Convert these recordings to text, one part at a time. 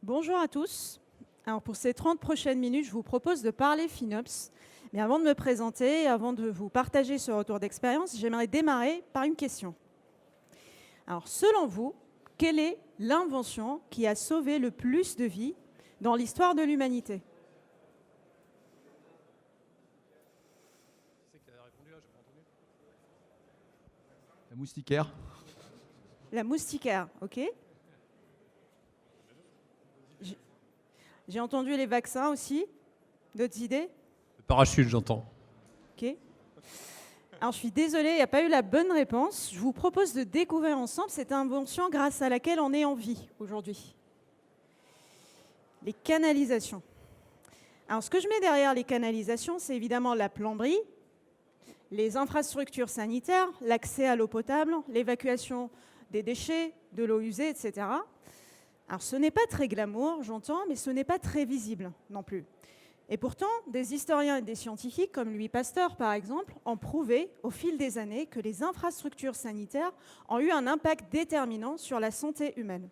Bonjour à tous. Alors pour ces 30 prochaines minutes, je vous propose de parler FinOps. Mais avant de me présenter, avant de vous partager ce retour d'expérience, j'aimerais démarrer par une question. Alors selon vous, quelle est l'invention qui a sauvé le plus de vies dans l'histoire de l'humanité ? La moustiquaire. La moustiquaire, ok. J'ai entendu les vaccins aussi. D'autres idées ? Le parachute, j'entends. Ok. Alors, je suis désolée, il n'y a pas eu la bonne réponse. Je vous propose de découvrir ensemble cette invention grâce à laquelle on est en vie aujourd'hui. Les canalisations. Alors, ce que je mets derrière les canalisations, c'est évidemment la plomberie, les infrastructures sanitaires, l'accès à l'eau potable, l'évacuation des déchets, de l'eau usée, etc. Alors, ce n'est pas très glamour, j'entends, mais ce n'est pas très visible non plus. Et pourtant, des historiens et des scientifiques, comme Louis Pasteur par exemple, ont prouvé au fil des années que les infrastructures sanitaires ont eu un impact déterminant sur la santé humaine.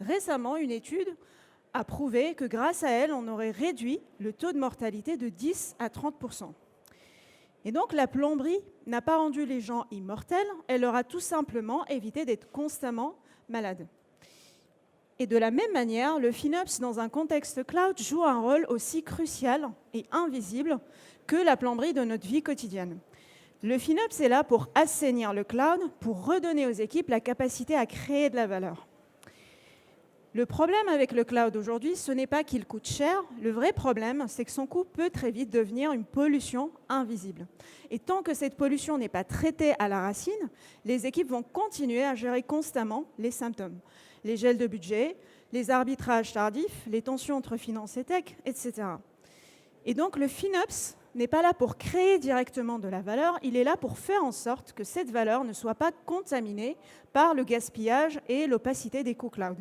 Récemment, une étude a prouvé que grâce à elle, on aurait réduit le taux de mortalité de 10 à 30%. Et donc la plomberie n'a pas rendu les gens immortels, elle leur a tout simplement évité d'être constamment malades. Et de la même manière, le FinOps, dans un contexte cloud, joue un rôle aussi crucial et invisible que la plomberie de notre vie quotidienne. Le FinOps est là pour assainir le cloud, pour redonner aux équipes la capacité à créer de la valeur. Le problème avec le cloud aujourd'hui, ce n'est pas qu'il coûte cher. Le vrai problème, c'est que son coût peut très vite devenir une pollution invisible. Et tant que cette pollution n'est pas traitée à la racine, les équipes vont continuer à gérer constamment les symptômes. Les gels de budget, les arbitrages tardifs, les tensions entre finance et tech, etc. Et donc le FinOps n'est pas là pour créer directement de la valeur, il est là pour faire en sorte que cette valeur ne soit pas contaminée par le gaspillage et l'opacité des coûts cloud.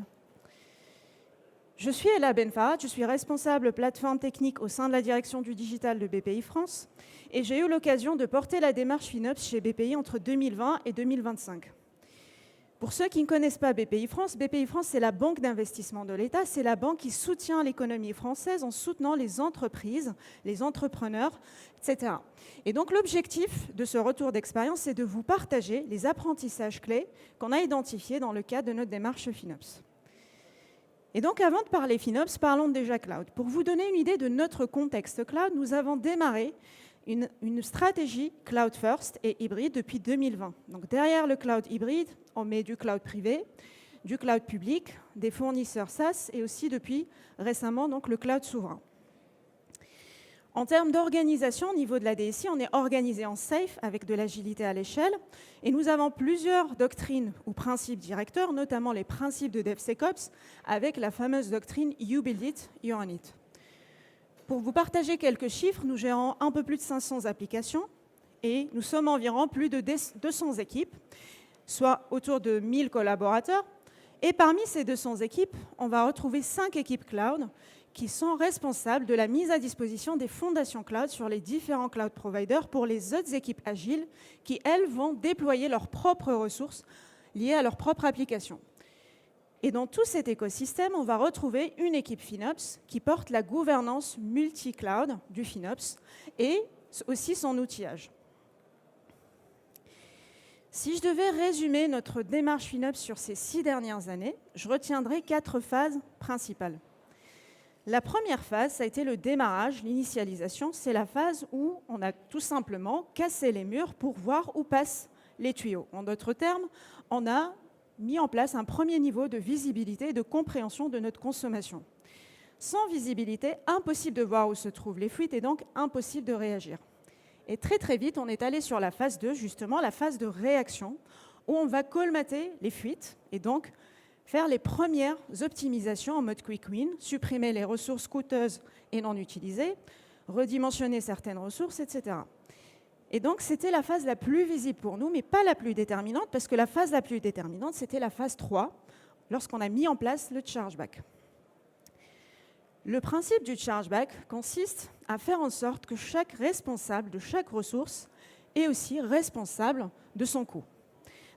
Je suis Ella Benfarad, je suis responsable plateforme technique au sein de la direction du digital de BPI France et j'ai eu l'occasion de porter la démarche FinOps chez BPI entre 2020 et 2025. Pour ceux qui ne connaissent pas BPI France, c'est la banque d'investissement de l'État, c'est la banque qui soutient l'économie française en soutenant les entreprises, les entrepreneurs, etc. Et donc l'objectif de ce retour d'expérience, c'est de vous partager les apprentissages clés qu'on a identifiés dans le cadre de notre démarche FinOps. Et donc, avant de parler FinOps, parlons déjà cloud. Pour vous donner une idée de notre contexte cloud, nous avons démarré une stratégie cloud first et hybride depuis 2020. Donc, derrière le cloud hybride, on met du cloud privé, du cloud public, des fournisseurs SaaS et aussi depuis récemment donc, le cloud souverain. En termes d'organisation, au niveau de la DSI, on est organisé en safe avec de l'agilité à l'échelle et nous avons plusieurs doctrines ou principes directeurs, notamment les principes de DevSecOps avec la fameuse doctrine You Build It, You Own It. Pour vous partager quelques chiffres, nous gérons un peu plus de 500 applications et nous sommes environ plus de 200 équipes, soit autour de 1000 collaborateurs. Et parmi ces 200 équipes, on va retrouver 5 équipes cloud qui sont responsables de la mise à disposition des fondations cloud sur les différents cloud providers pour les autres équipes agiles qui, elles, vont déployer leurs propres ressources liées à leurs propres applications. Et dans tout cet écosystème, on va retrouver une équipe FinOps qui porte la gouvernance multi-cloud du FinOps et aussi son outillage. Si je devais résumer notre démarche FinOps sur ces 6 dernières années, je retiendrai 4 phases principales. La première phase, ça a été le démarrage, l'initialisation. C'est la phase où on a tout simplement cassé les murs pour voir où passent les tuyaux. En d'autres termes, on a mis en place un premier niveau de visibilité et de compréhension de notre consommation. Sans visibilité, impossible de voir où se trouvent les fuites et donc impossible de réagir. Et très très vite, on est allé sur la phase 2, justement la phase de réaction, où on va colmater les fuites et donc faire les premières optimisations en mode quick win, supprimer les ressources coûteuses et non utilisées, redimensionner certaines ressources, etc. Et donc, c'était la phase la plus visible pour nous, mais pas la plus déterminante, parce que la phase la plus déterminante, c'était la phase 3, lorsqu'on a mis en place le chargeback. Le principe du chargeback consiste à faire en sorte que chaque responsable de chaque ressource est aussi responsable de son coût.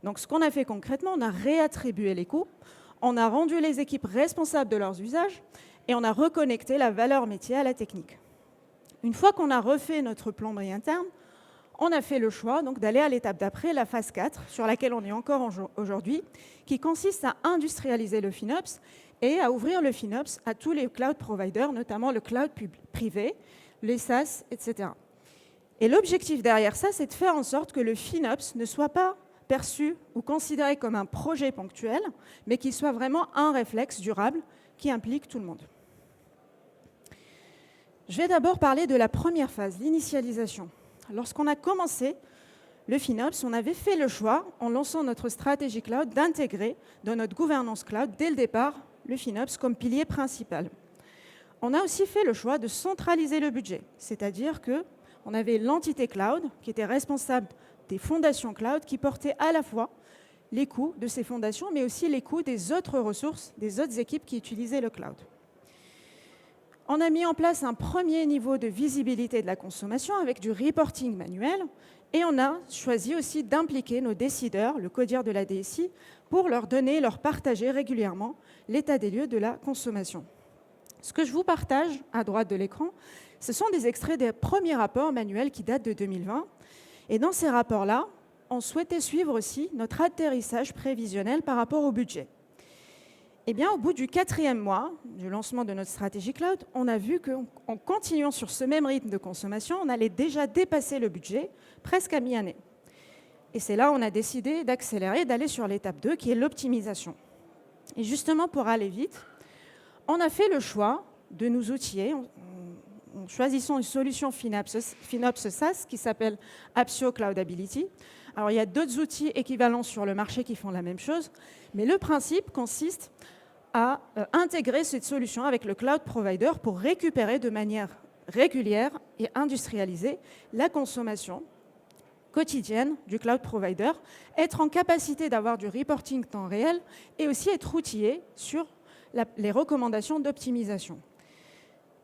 Donc, ce qu'on a fait concrètement, on a réattribué les coûts On a rendu les équipes responsables de leurs usages et on a reconnecté la valeur métier à la technique. Une fois qu'on a refait notre plomberie interne, on a fait le choix donc d'aller à l'étape d'après, la phase 4, sur laquelle on est encore aujourd'hui, qui consiste à industrialiser le FinOps et à ouvrir le FinOps à tous les cloud providers, notamment le cloud privé, les SaaS, etc. Et l'objectif derrière ça, c'est de faire en sorte que le FinOps ne soit pas perçu ou considéré comme un projet ponctuel, mais qu'il soit vraiment un réflexe durable qui implique tout le monde. Je vais d'abord parler de la première phase, l'initialisation. Lorsqu'on a commencé le FinOps, on avait fait le choix, en lançant notre stratégie cloud, d'intégrer dans notre gouvernance cloud, dès le départ, le FinOps comme pilier principal. On a aussi fait le choix de centraliser le budget, c'est-à-dire qu'on avait l'entité cloud qui était responsable des fondations cloud, qui portait à la fois les coûts de ces fondations, mais aussi les coûts des autres ressources, des autres équipes qui utilisaient le cloud. On a mis en place un premier niveau de visibilité de la consommation avec du reporting manuel et on a choisi aussi d'impliquer nos décideurs, le CODIR de la DSI, pour leur partager régulièrement l'état des lieux de la consommation. Ce que je vous partage à droite de l'écran, ce sont des extraits des premiers rapports manuels qui datent de 2020. Et dans ces rapports-là, on souhaitait suivre aussi notre atterrissage prévisionnel par rapport au budget. Eh bien, au bout du 4e mois du lancement de notre stratégie cloud, on a vu qu'en continuant sur ce même rythme de consommation, on allait déjà dépasser le budget presque à mi-année. Et c'est là où on a décidé d'accélérer, d'aller sur l'étape 2, qui est l'optimisation. Et justement, pour aller vite, on a fait le choix de nous outiller en choisissant une solution FinOps SaaS qui s'appelle Appsio Cloudability. Alors, il y a d'autres outils équivalents sur le marché qui font la même chose, mais le principe consiste à intégrer cette solution avec le cloud provider pour récupérer de manière régulière et industrialisée la consommation quotidienne du cloud provider, être en capacité d'avoir du reporting temps réel et aussi être outillé sur les recommandations d'optimisation.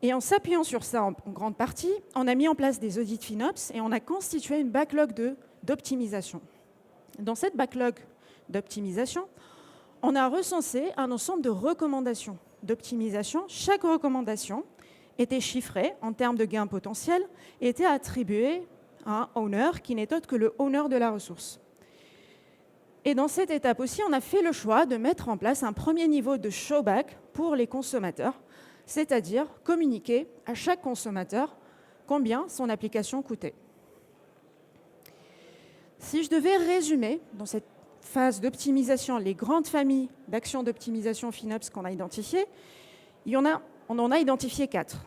Et en s'appuyant sur ça en grande partie, on a mis en place des audits FinOps et on a constitué une backlog d'optimisation. Dans cette backlog d'optimisation, on a recensé un ensemble de recommandations d'optimisation. Chaque recommandation était chiffrée en termes de gains potentiels et était attribuée à un owner qui n'est autre que le owner de la ressource. Et dans cette étape aussi, on a fait le choix de mettre en place un premier niveau de showback pour les consommateurs, c'est-à-dire communiquer à chaque consommateur combien son application coûtait. Si je devais résumer dans cette phase d'optimisation les grandes familles d'actions d'optimisation FinOps qu'on a identifiées, on en a identifié 4.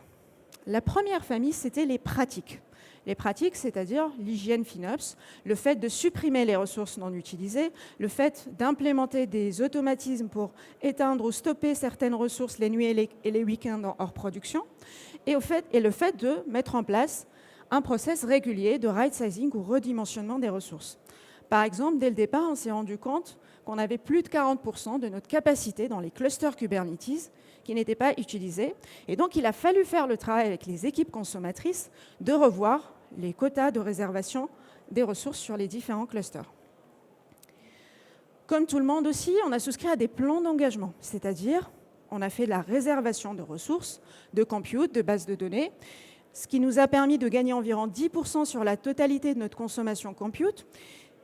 La première famille, c'était les pratiques. Les pratiques, c'est-à-dire l'hygiène FinOps, le fait de supprimer les ressources non utilisées, le fait d'implémenter des automatismes pour éteindre ou stopper certaines ressources les nuits et les week-ends hors production, et le fait de mettre en place un process régulier de right-sizing ou redimensionnement des ressources. Par exemple, dès le départ, on s'est rendu compte qu'on avait plus de 40% de notre capacité dans les clusters Kubernetes qui n'étaient pas utilisés. Et donc, il a fallu faire le travail avec les équipes consommatrices de revoir les quotas de réservation des ressources sur les différents clusters. Comme tout le monde aussi, on a souscrit à des plans d'engagement, c'est-à-dire on a fait de la réservation de ressources, de compute, de bases de données, ce qui nous a permis de gagner environ 10% sur la totalité de notre consommation compute.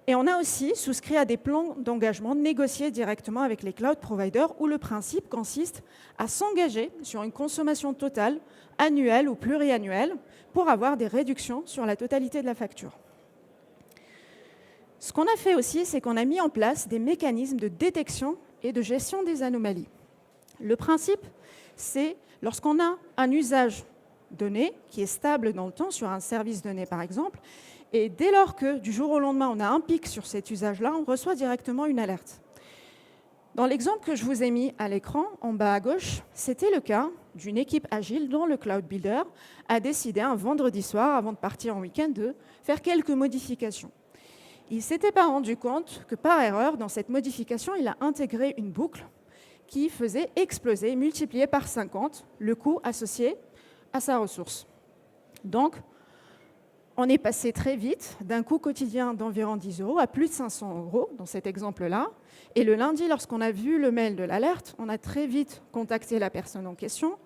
Et on a aussi souscrit à des plans d'engagement négociés directement avec les cloud providers où le principe consiste à s'engager sur une consommation totale, annuelle ou pluriannuelle, pour avoir des réductions sur la totalité de la facture. Ce qu'on a fait aussi, c'est qu'on a mis en place des mécanismes de détection et de gestion des anomalies. Le principe, c'est lorsqu'on a un usage donné qui est stable dans le temps sur un service donné par exemple, et dès lors que du jour au lendemain on a un pic sur cet usage-là, on reçoit directement une alerte. Dans l'exemple que je vous ai mis à l'écran, en bas à gauche, c'était le cas d'une équipe agile dont le Cloud Builder a décidé un vendredi soir, avant de partir en week-end, de faire quelques modifications. Il ne s'était pas rendu compte que par erreur, dans cette modification, il a intégré une boucle qui faisait exploser, multiplier par 50, le coût associé à sa ressource. Donc, on est passé très vite d'un coût quotidien d'environ 10 € à plus de 500 € dans cet exemple-là. Et le lundi, lorsqu'on a vu le mail de l'alerte, on a très vite contacté la personne en question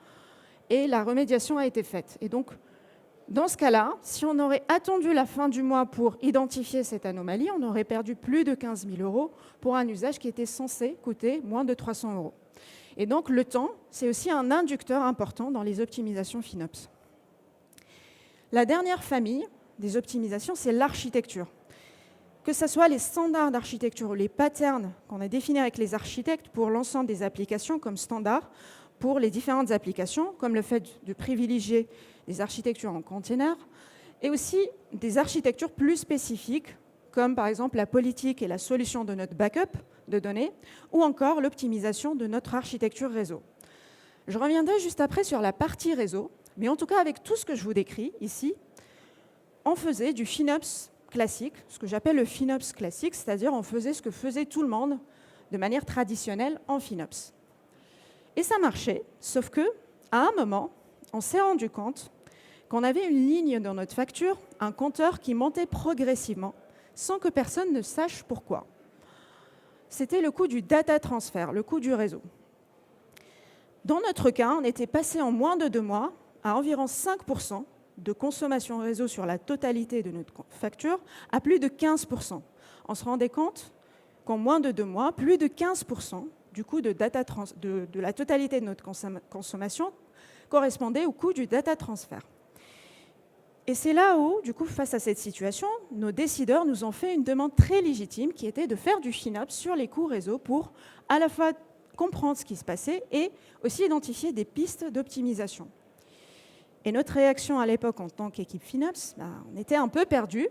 et la remédiation a été faite. Et donc, dans ce cas-là, si on aurait attendu la fin du mois pour identifier cette anomalie, on aurait perdu plus de 15 000 € pour un usage qui était censé coûter moins de 300 €. Et donc, le temps, c'est aussi un inducteur important dans les optimisations FinOps. La dernière famille des optimisations, c'est l'architecture. Que ce soit les standards d'architecture ou les patterns qu'on a définis avec les architectes pour l'ensemble des applications comme standard, pour les différentes applications, comme le fait de privilégier des architectures en container, et aussi des architectures plus spécifiques, comme par exemple la politique et la solution de notre backup de données, ou encore l'optimisation de notre architecture réseau. Je reviendrai juste après sur la partie réseau, mais en tout cas avec tout ce que je vous décris ici, on faisait du FinOps classique, ce que j'appelle le FinOps classique, c'est-à-dire on faisait ce que faisait tout le monde de manière traditionnelle en FinOps. Et ça marchait, sauf que, à un moment, on s'est rendu compte qu'on avait une ligne dans notre facture, un compteur qui montait progressivement, sans que personne ne sache pourquoi. C'était le coût du data transfer, le coût du réseau. Dans notre cas, on était passé en moins de 2 mois à environ 5% de consommation réseau sur la totalité de notre facture, à plus de 15%. On se rendait compte qu'en moins de 2 mois, plus de 15% du coût de la totalité de notre consommation correspondait au coût du data transfer. Et c'est là où, du coup, face à cette situation, nos décideurs nous ont fait une demande très légitime qui était de faire du FinOps sur les coûts réseau pour à la fois comprendre ce qui se passait et aussi identifier des pistes d'optimisation. Et notre réaction à l'époque en tant qu'équipe FinOps, on était un peu perdus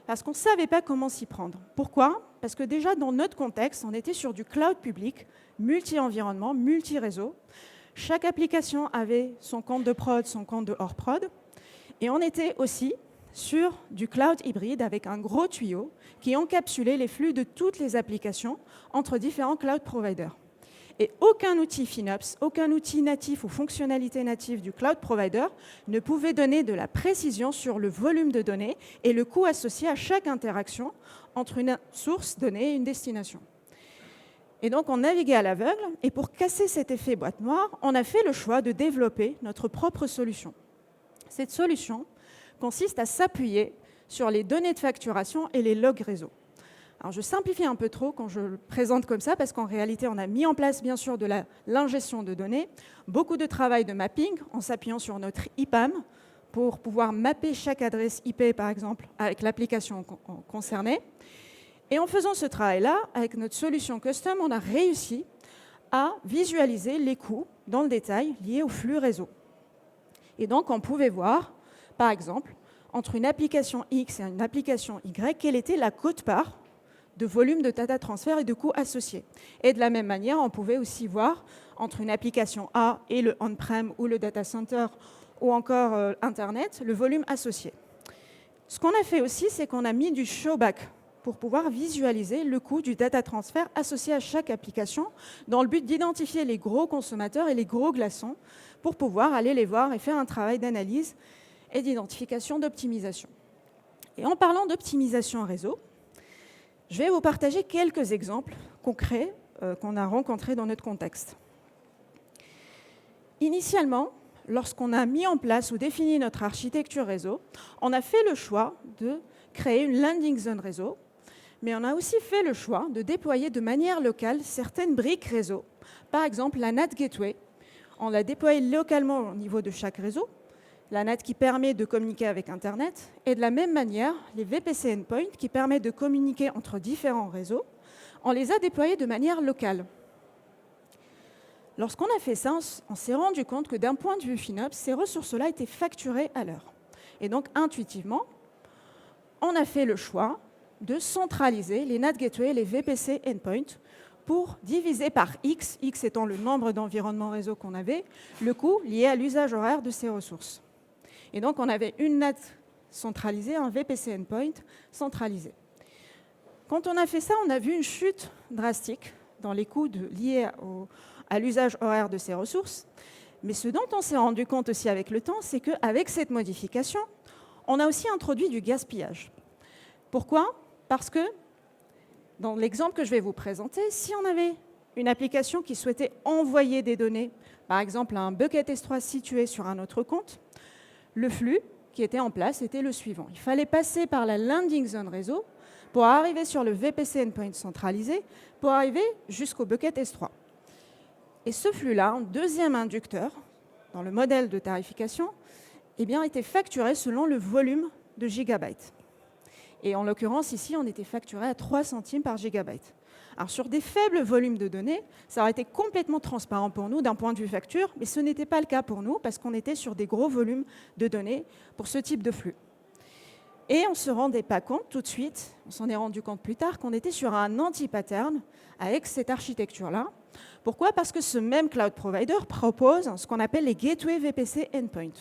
parce qu'on ne savait pas comment s'y prendre. Pourquoi ? Parce que déjà, dans notre contexte, on était sur du cloud public, multi-environnement, multi-réseau. Chaque application avait son compte de prod, son compte de hors prod. Et on était aussi sur du cloud hybride avec un gros tuyau qui encapsulait les flux de toutes les applications entre différents cloud providers. Et aucun outil FinOps, aucun outil natif ou fonctionnalité native du cloud provider ne pouvait donner de la précision sur le volume de données et le coût associé à chaque interaction entre une source donnée et une destination. Et donc, on naviguait à l'aveugle, et pour casser cet effet boîte noire, on a fait le choix de développer notre propre solution. Cette solution consiste à s'appuyer sur les données de facturation et les logs réseau. Alors, je simplifie un peu trop quand je le présente comme ça, parce qu'en réalité, on a mis en place, bien sûr, de l'ingestion de données, beaucoup de travail de mapping en s'appuyant sur notre IPAM pour pouvoir mapper chaque adresse IP, par exemple, avec l'application concernée. Et en faisant ce travail-là, avec notre solution custom, on a réussi à visualiser les coûts dans le détail liés au flux réseau. Et donc, on pouvait voir, par exemple, entre une application X et une application Y, quelle était la quote-part de volume de data transfert et de coûts associés. Et de la même manière, on pouvait aussi voir entre une application A et le on-prem ou le data center ou encore Internet, le volume associé. Ce qu'on a fait aussi, c'est qu'on a mis du showback pour pouvoir visualiser le coût du data transfert associé à chaque application dans le but d'identifier les gros consommateurs et les gros glaçons pour pouvoir aller les voir et faire un travail d'analyse et d'identification d'optimisation. Et en parlant d'optimisation réseau, je vais vous partager quelques exemples concrets qu'on a rencontrés dans notre contexte. Initialement, lorsqu'on a mis en place ou défini notre architecture réseau, on a fait le choix de créer une landing zone réseau, mais on a aussi fait le choix de déployer de manière locale certaines briques réseau. Par exemple, la NAT Gateway, on l'a déployée localement au niveau de chaque réseau, la NAT qui permet de communiquer avec Internet, et de la même manière, les VPC Endpoint qui permettent de communiquer entre différents réseaux, on les a déployés de manière locale. Lorsqu'on a fait ça, on s'est rendu compte que d'un point de vue FinOps, ces ressources-là étaient facturées à l'heure. Et donc, intuitivement, on a fait le choix de centraliser les NAT Gateway et les VPC Endpoint pour diviser par X, X étant le nombre d'environnements réseau qu'on avait, le coût lié à l'usage horaire de ces ressources. Et donc, on avait une NAT centralisée, un VPC Endpoint centralisé. Quand on a fait ça, on a vu une chute drastique dans les coûts liés à l'usage horaire de ces ressources. Mais ce dont on s'est rendu compte aussi avec le temps, c'est qu'avec cette modification, On a aussi introduit du gaspillage. Pourquoi? Parce que, dans l'exemple que je vais vous présenter, si on avait une application qui souhaitait envoyer des données, par exemple à un bucket S3 situé sur un autre compte, le flux qui était en place était le suivant. Il fallait passer par la landing zone réseau pour arriver sur le VPC endpoint centralisé, pour arriver jusqu'au bucket S3. Et ce flux-là, en deuxième inducteur, dans le modèle de tarification, eh bien, était facturé selon le volume de gigabytes. Et en l'occurrence, ici, on était facturé à 3 centimes par gigabyte. Alors, sur des faibles volumes de données, ça aurait été complètement transparent pour nous d'un point de vue facture, mais ce n'était pas le cas pour nous parce qu'on était sur des gros volumes de données pour ce type de flux. Et on ne se rendait pas compte tout de suite, on s'en est rendu compte plus tard, qu'on était sur un anti-pattern avec cette architecture-là. Pourquoi? Parce que ce même cloud provider propose ce qu'on appelle les Gateway VPC Endpoint,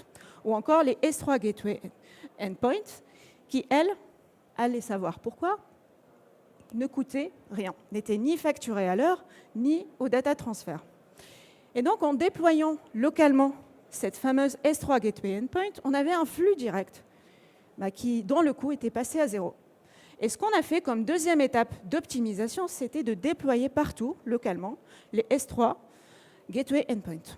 ou encore les S3 Gateway Endpoint, qui, elles, allez savoir pourquoi, ne coûtaient rien, n'étaient ni facturés à l'heure, ni au data transfer. Et donc, en déployant localement cette fameuse S3 Gateway Endpoint, on avait un flux direct dont le coût était passé à zéro. Et ce qu'on a fait comme deuxième étape d'optimisation, c'était de déployer partout, localement, les S3 Gateway Endpoint.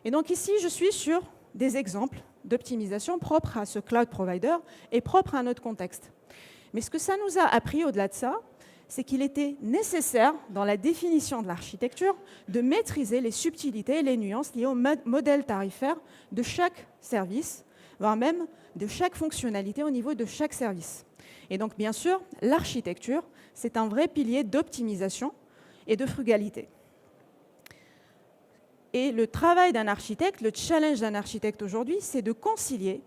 Et donc ici, je suis sur des exemples d'optimisation propres à ce cloud provider et propres à notre contexte. Mais ce que ça nous a appris au-delà de ça, c'est qu'il était nécessaire, dans la définition de l'architecture, de maîtriser les subtilités et les nuances liées au modèle tarifaire de chaque service, voire même de chaque fonctionnalité au niveau de chaque service. Et donc, bien sûr, l'architecture, c'est un vrai pilier d'optimisation et de frugalité. Et le travail d'un architecte, le challenge d'un architecte aujourd'hui, c'est de concilier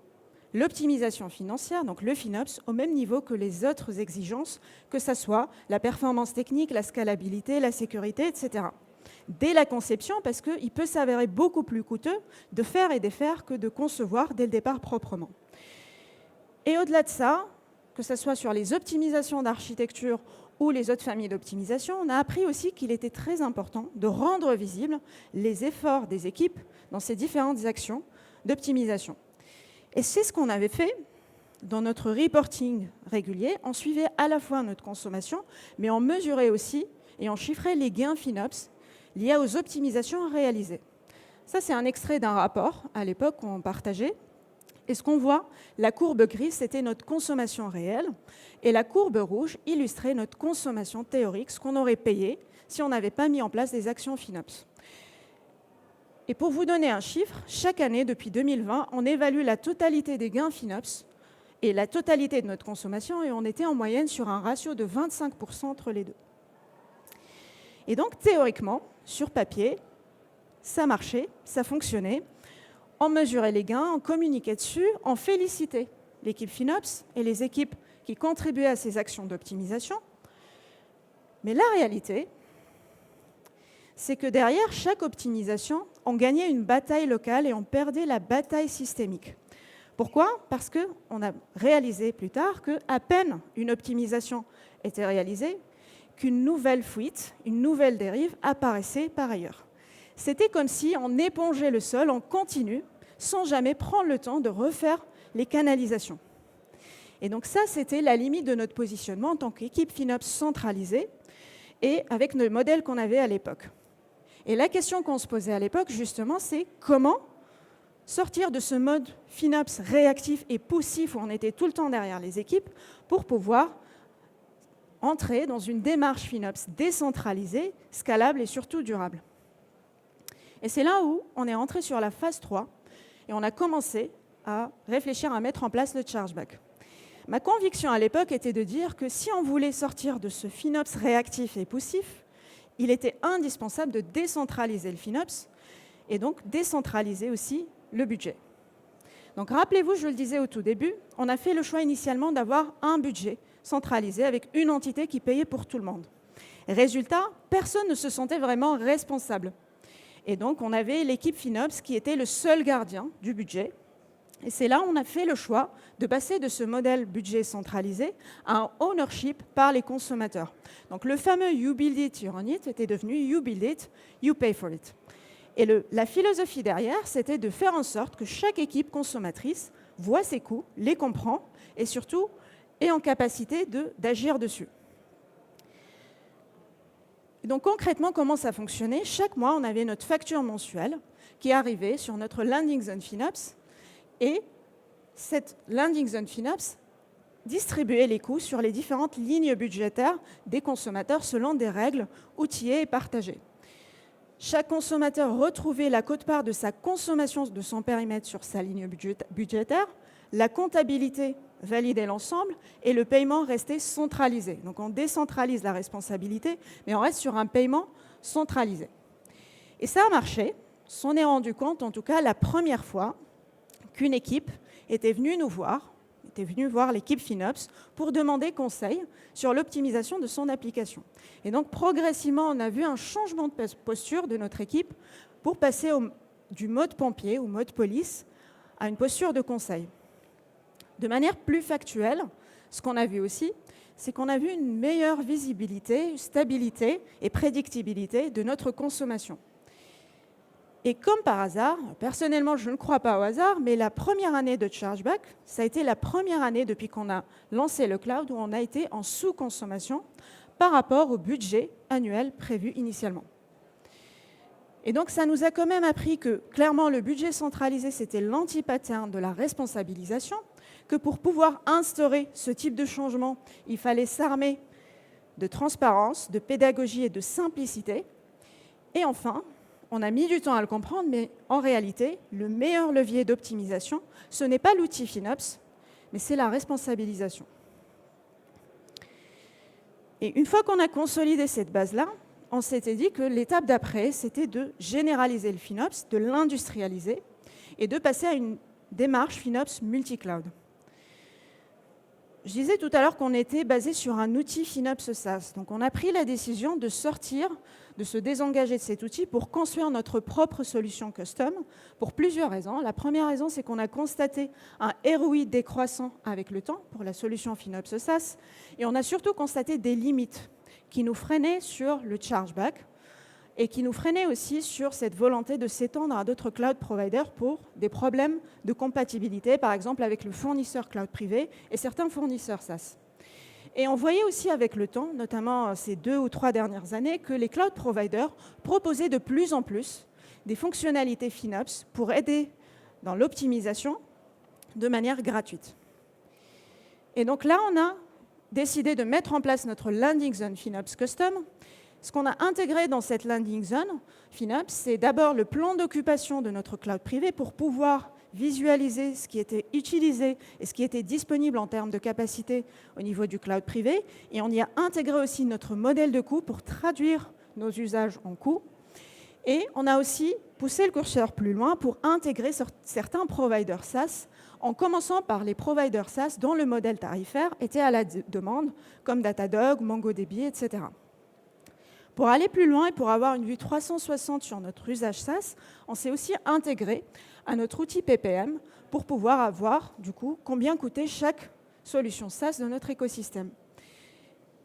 l'optimisation financière, donc le FinOps, au même niveau que les autres exigences, que ce soit la performance technique, la scalabilité, la sécurité, etc. Dès la conception, parce qu'il peut s'avérer beaucoup plus coûteux de faire et défaire que de concevoir dès le départ proprement. Et au-delà de ça, que ce soit sur les optimisations d'architecture ou les autres familles d'optimisation, on a appris aussi qu'il était très important de rendre visibles les efforts des équipes dans ces différentes actions d'optimisation. Et c'est ce qu'on avait fait dans notre reporting régulier. On suivait à la fois notre consommation, mais on mesurait aussi et on chiffrait les gains FinOps liés aux optimisations réalisées. Ça, c'est un extrait d'un rapport à l'époque qu'on partageait. Et ce qu'on voit, la courbe grise, c'était notre consommation réelle, et la courbe rouge illustrait notre consommation théorique, ce qu'on aurait payé si on n'avait pas mis en place des actions FinOps. Et pour vous donner un chiffre, chaque année, depuis 2020, on évalue la totalité des gains FinOps et la totalité de notre consommation, et on était en moyenne sur un ratio de 25% entre les deux. Et donc, théoriquement, sur papier, ça marchait, ça fonctionnait. On mesurait les gains, on communiquait dessus, on félicitait l'équipe FinOps et les équipes qui contribuaient à ces actions d'optimisation. Mais la réalité, c'est que derrière chaque optimisation, on gagnait une bataille locale et on perdait la bataille systémique. Pourquoi? Parce qu'on a réalisé plus tard qu'à peine une optimisation était réalisée, qu'une nouvelle fuite, une nouvelle dérive apparaissait par ailleurs. C'était comme si on épongeait le sol en continu, sans jamais prendre le temps de refaire les canalisations. Et donc ça, c'était la limite de notre positionnement en tant qu'équipe FinOps centralisée et avec le modèle qu'on avait à l'époque. Et la question qu'on se posait à l'époque, justement, c'est comment sortir de ce mode FinOps réactif et poussif où on était tout le temps derrière les équipes pour pouvoir entrer dans une démarche FinOps décentralisée, scalable et surtout durable. Et c'est là où on est rentré sur la phase 3 et on a commencé à réfléchir à mettre en place le chargeback. Ma conviction à l'époque était de dire que si on voulait sortir de ce FinOps réactif et poussif, il était indispensable de décentraliser le FinOps et donc décentraliser aussi le budget. Donc rappelez-vous, je le disais au tout début, on a fait le choix initialement d'avoir un budget centralisé avec une entité qui payait pour tout le monde. Résultat, personne ne se sentait vraiment responsable. Et donc, on avait l'équipe FinOps qui était le seul gardien du budget. Et c'est là où on a fait le choix de passer de ce modèle budget centralisé à un ownership par les consommateurs. Donc, le fameux You Build It, You Run It était devenu You Build It, You Pay for It. Et la philosophie derrière, c'était de faire en sorte que chaque équipe consommatrice voit ses coûts, les comprend et surtout est en capacité d'agir dessus. Et donc concrètement, comment ça fonctionnait? Chaque mois, on avait notre facture mensuelle qui arrivait sur notre landing zone FinOps et cette landing zone FinOps distribuait les coûts sur les différentes lignes budgétaires des consommateurs selon des règles outillées et partagées. Chaque consommateur retrouvait la quote-part de sa consommation de son périmètre sur sa ligne budgétaire, la comptabilité validait l'ensemble et le paiement restait centralisé. Donc on décentralise la responsabilité, mais on reste sur un paiement centralisé. Et ça a marché. On s'en est rendu compte, en tout cas, la première fois qu'une équipe était venue nous voir, était venue voir l'équipe FinOps pour demander conseil sur l'optimisation de son application. Et donc, progressivement, on a vu un changement de posture de notre équipe pour passer du mode pompier ou mode police à une posture de conseil. De manière plus factuelle, ce qu'on a vu aussi, c'est qu'on a vu une meilleure visibilité, stabilité et prédictibilité de notre consommation. Et comme par hasard, personnellement, je ne crois pas au hasard, mais la première année de Chargeback, ça a été la première année depuis qu'on a lancé le cloud où on a été en sous-consommation par rapport au budget annuel prévu initialement. Et donc, ça nous a quand même appris que, clairement, le budget centralisé, c'était l'anti-pattern de la responsabilisation, que pour pouvoir instaurer ce type de changement, il fallait s'armer de transparence, de pédagogie et de simplicité. Et enfin, on a mis du temps à le comprendre, mais en réalité, le meilleur levier d'optimisation, ce n'est pas l'outil FinOps, mais c'est la responsabilisation. Et une fois qu'on a consolidé cette base-là, on s'était dit que l'étape d'après, c'était de généraliser le FinOps, de l'industrialiser et de passer à une démarche FinOps multi-cloud. Je disais tout à l'heure qu'on était basé sur un outil FinOps SaaS. Donc on a pris la décision de sortir, de se désengager de cet outil pour construire notre propre solution custom pour plusieurs raisons. La première raison, c'est qu'on a constaté un ROI décroissant avec le temps pour la solution FinOps SaaS. Et on a surtout constaté des limites qui nous freinaient sur le chargeback et qui nous freinaient aussi sur cette volonté de s'étendre à d'autres cloud providers pour des problèmes de compatibilité, par exemple avec le fournisseur cloud privé et certains fournisseurs SaaS. Et on voyait aussi avec le temps, notamment ces 2 ou 3 dernières années, que les cloud providers proposaient de plus en plus des fonctionnalités FinOps pour aider dans l'optimisation de manière gratuite. Et donc là, on a décidé de mettre en place notre landing zone FinOps Custom. Ce qu'on a intégré dans cette landing zone FinOps, c'est d'abord le plan d'occupation de notre cloud privé pour pouvoir visualiser ce qui était utilisé et ce qui était disponible en termes de capacité au niveau du cloud privé. Et on y a intégré aussi notre modèle de coût pour traduire nos usages en coûts. Et on a aussi poussé le curseur plus loin pour intégrer certains providers SaaS, en commençant par les providers SaaS dont le modèle tarifaire était à la demande, comme Datadog, MongoDB, etc. Pour aller plus loin et pour avoir une vue 360 sur notre usage SaaS, on s'est aussi intégré à notre outil PPM pour pouvoir avoir, du coup, combien coûtait chaque solution SaaS de notre écosystème.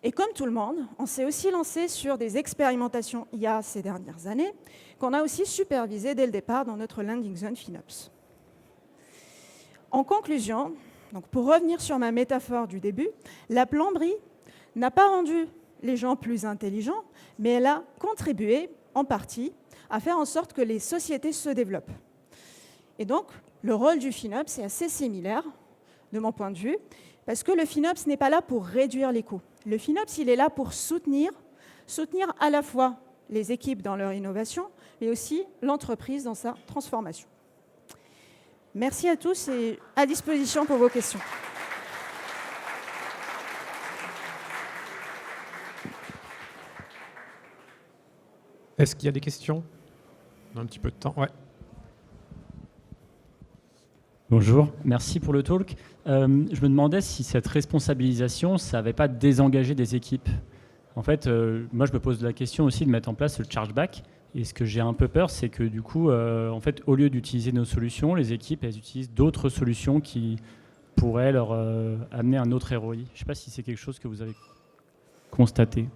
Et comme tout le monde, on s'est aussi lancé sur des expérimentations IA ces dernières années, qu'on a aussi supervisées dès le départ dans notre landing zone FinOps. En conclusion, donc pour revenir sur ma métaphore du début, la plomberie n'a pas rendu les gens plus intelligents, mais elle a contribué en partie à faire en sorte que les sociétés se développent. Et donc, le rôle du FinOps est assez similaire, de mon point de vue, parce que le FinOps n'est pas là pour réduire les coûts. Le FinOps, il est là pour soutenir à la fois les équipes dans leur innovation, mais aussi l'entreprise dans sa transformation. Merci à tous et à disposition pour vos questions. Est-ce qu'il y a des questions? On a un petit peu de temps, ouais. Bonjour, merci pour le talk. Je me demandais si cette responsabilisation, ça n'avait pas désengagé des équipes. En fait, moi, je me pose la question aussi de mettre en place le chargeback. Et ce que j'ai un peu peur, c'est que du coup, en fait, au lieu d'utiliser nos solutions, les équipes, elles utilisent d'autres solutions qui pourraient leur amener un autre ROI. Je ne sais pas si c'est quelque chose que vous avez constaté.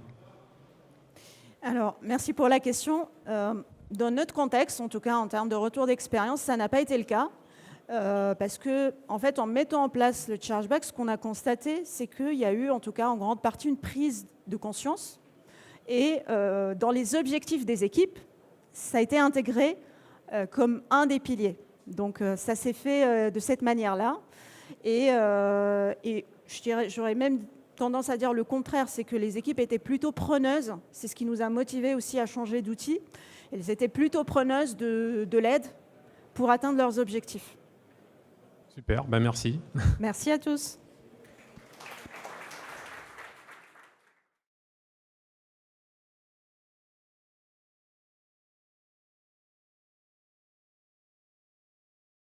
Alors, merci pour la question. Dans notre contexte, en tout cas en termes de retour d'expérience, ça n'a pas été le cas. Parce que, en fait, en mettant en place le chargeback, ce qu'on a constaté, c'est qu'il y a eu, en tout cas, en grande partie, une prise de conscience. Et dans les objectifs des équipes, ça a été intégré comme un des piliers. Donc, ça s'est fait de cette manière-là. Et j'aurais même tendance à dire le contraire, c'est que les équipes étaient plutôt preneuses. C'est ce qui nous a motivés aussi à changer d'outil. Elles étaient plutôt preneuses de l'aide pour atteindre leurs objectifs. Super, merci. Merci à tous.